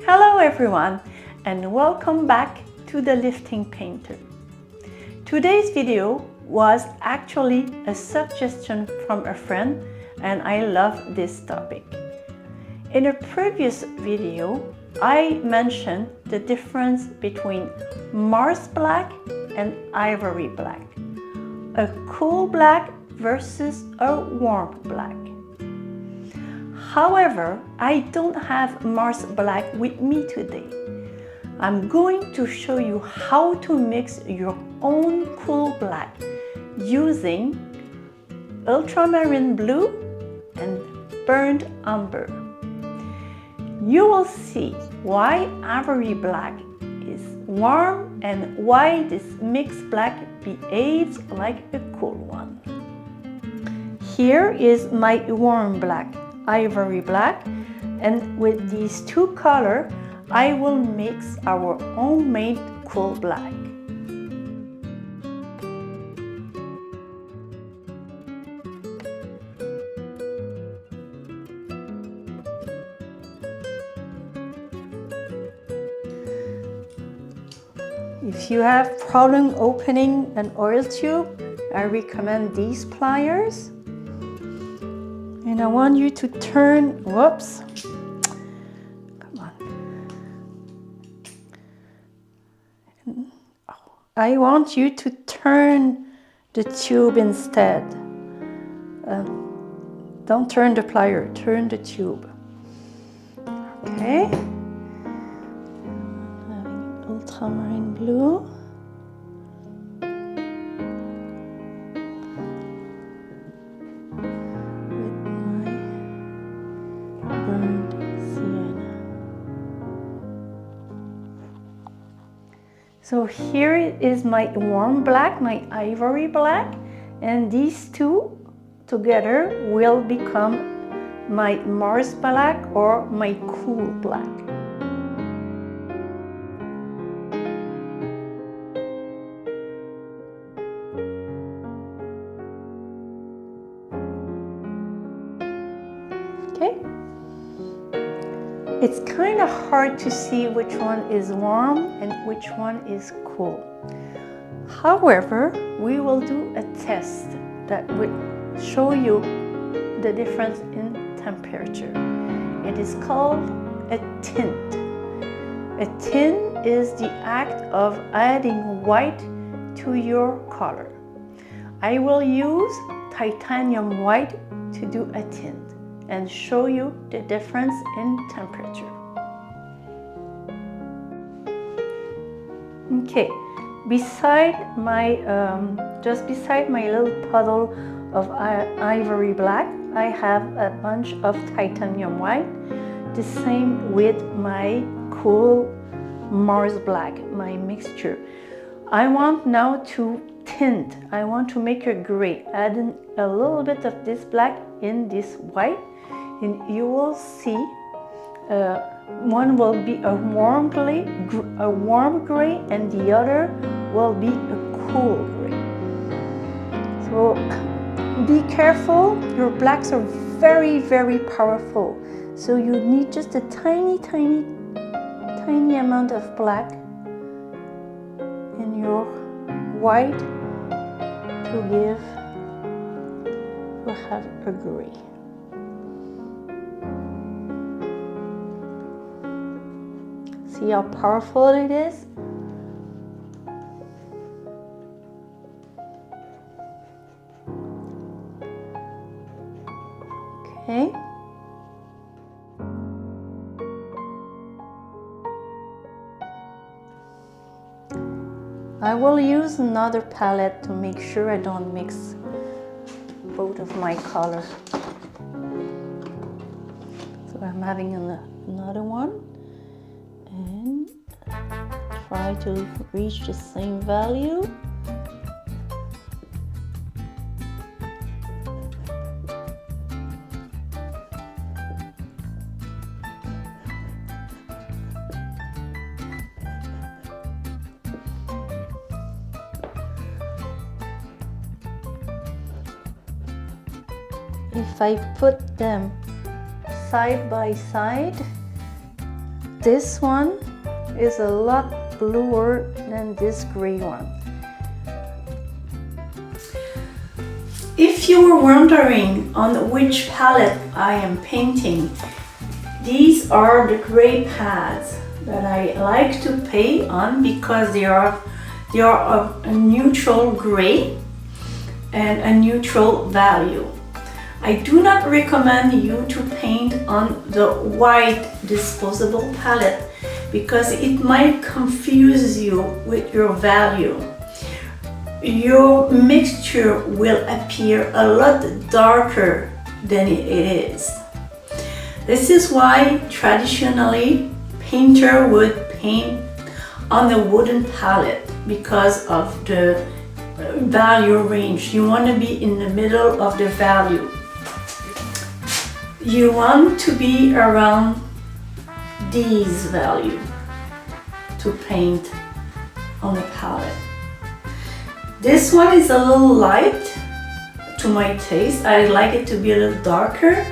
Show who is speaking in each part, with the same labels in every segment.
Speaker 1: Hello everyone, and welcome back to the Lifting Painter. Today's video was actually a suggestion from a friend, and I love this topic. In a previous video, I mentioned the difference between Mars Black and Ivory Black, a cool black versus a warm black. However, I don't have Mars Black with me today. I'm going to show you how to mix your own cool black using ultramarine blue and burnt umber. You will see why Ivory Black is warm and why this mixed black behaves like a cool one. Here is my warm black, Ivory Black, and with these two colors I will mix our homemade cool black. If you have problem opening an oil tube, I recommend these pliers. And I want you to turn, whoops, come on. I want you to turn the tube instead. Don't turn the plier, turn the tube. Okay. Having ultramarine blue. Burnt sienna. So here is my warm black, my ivory black, and these two together will become my Mars Black or my cool black. Okay? It's kind of hard to see which one is warm and which one is cool. However, we will do a test that will show you the difference in temperature. It is called a tint. A tint is the act of adding white to your color. I will use titanium white to do a tint and show you the difference in temperature. Okay, beside my just beside my little puddle of ivory black, I have a bunch of titanium white, the same with my cool Mars Black, my mixture. I want now to tint. I want to make a gray, adding a little bit of this black in this white, and you will see one will be a warm gray, and the other will be a cool gray. So be careful, your blacks are very, very powerful. So you need just a tiny amount of black in your white to have a gray. See how powerful it is? Okay. I will use another palette to make sure I don't mix both of my colors. So I'm having another one and try to reach the same value. If I put them side by side, this one is a lot bluer than this gray one. If you were wondering on which palette I am painting, these are the gray pads that I like to paint on because they are of a neutral gray and a neutral value. I do not recommend you to paint on the white disposable palette because it might confuse you with your value. Your mixture will appear a lot darker than it is. This is why traditionally painter would paint on a wooden palette because of the value range. You want to be in the middle of the value. You want to be around these values to paint on a palette. This one is a little light to my taste. I like it to be a little darker.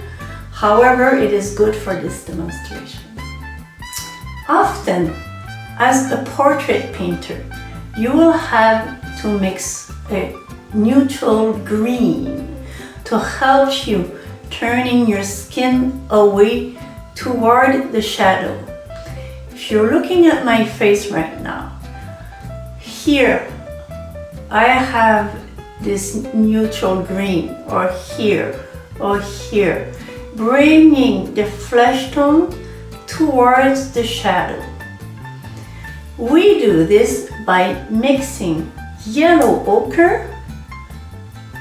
Speaker 1: However, it is good for this demonstration. Often, as a portrait painter, you will have to mix a neutral green to help you turning your skin away toward the shadow. If you're looking at my face right now, here I have this neutral green, or here, bringing the flesh tone towards the shadow. We do this by mixing yellow ochre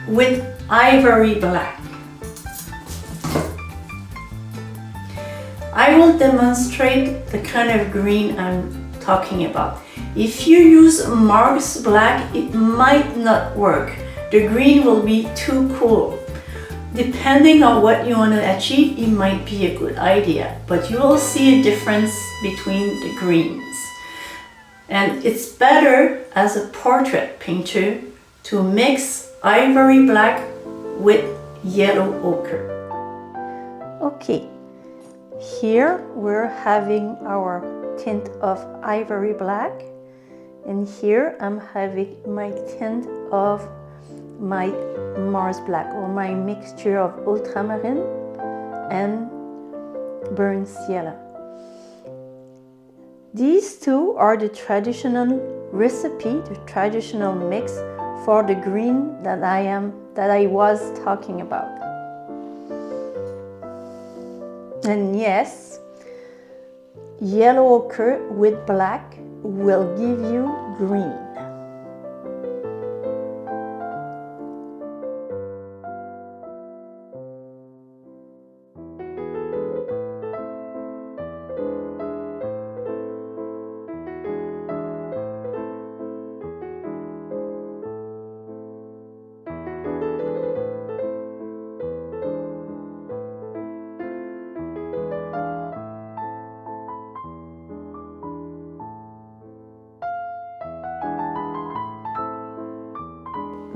Speaker 1: with ivory black. I will demonstrate the kind of green I'm talking about. If you use Marks Black, it might not work. The green will be too cool. Depending on what you want to achieve, it might be a good idea, but you will see a difference between the greens. And it's better as a portrait painter to mix ivory black with yellow ochre. Okay, here we're having our tint of ivory black, and here I'm having my tint of my Mars Black, or my mixture of ultramarine and burnt sienna. These two are the traditional recipe, the traditional mix for the green that I was talking about. And yes, yellow ochre with black will give you green.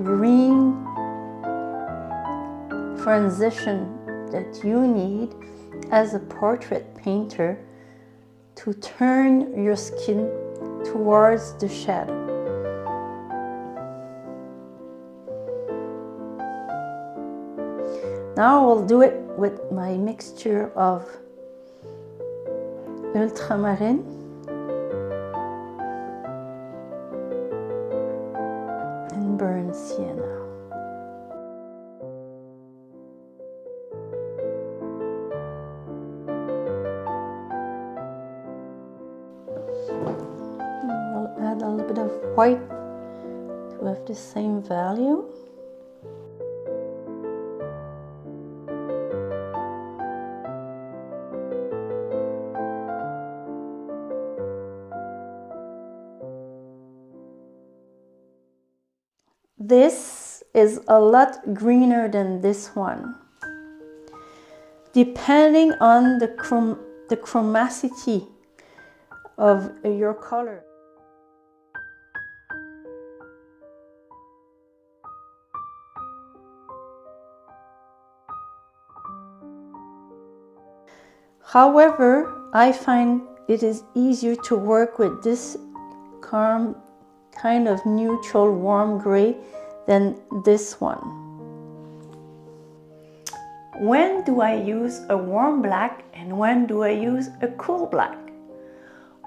Speaker 1: Green transition that you need as a portrait painter to turn your skin towards the shadow. Now I will do it with my mixture of ultramarine and burnt sienna. I'll add a little bit of white to have the same value. This is a lot greener than this one, depending on the chromacity of your color. However, I find it is easier to work with this calm, kind of neutral warm gray than this one. When do I use a warm black and when do I use a cool black?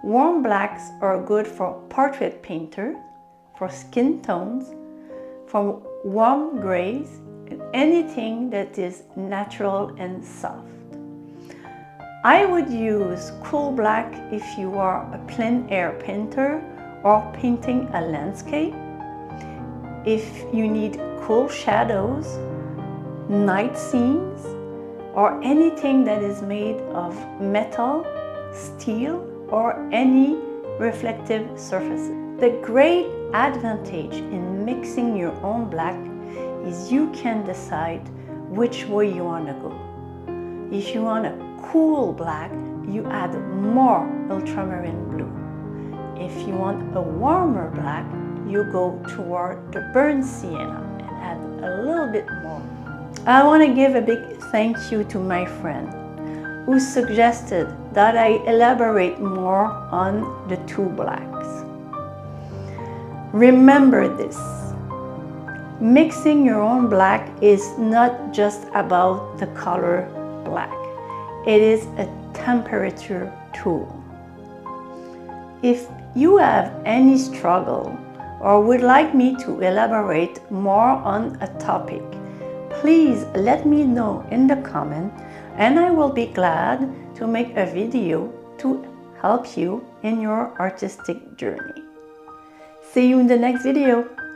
Speaker 1: Warm blacks are good for portrait painter, for skin tones, for warm grays, and anything that is natural and soft. I would use cool black if you are a plein air painter or painting a landscape. If you need cool shadows, night scenes, or anything that is made of metal, steel, or any reflective surfaces. The great advantage in mixing your own black is you can decide which way you want to go. If you want a cool black, you add more ultramarine blue. If you want a warmer black, you go toward the burnt sienna and add a little bit more. I want to give a big thank you to my friend who suggested that I elaborate more on the two blacks. Remember this, mixing your own black is not just about the color black. It is a temperature tool. If you have any struggle or would like me to elaborate more on a topic, please let me know in the comment and I will be glad to make a video to help you in your artistic journey. See you in the next video.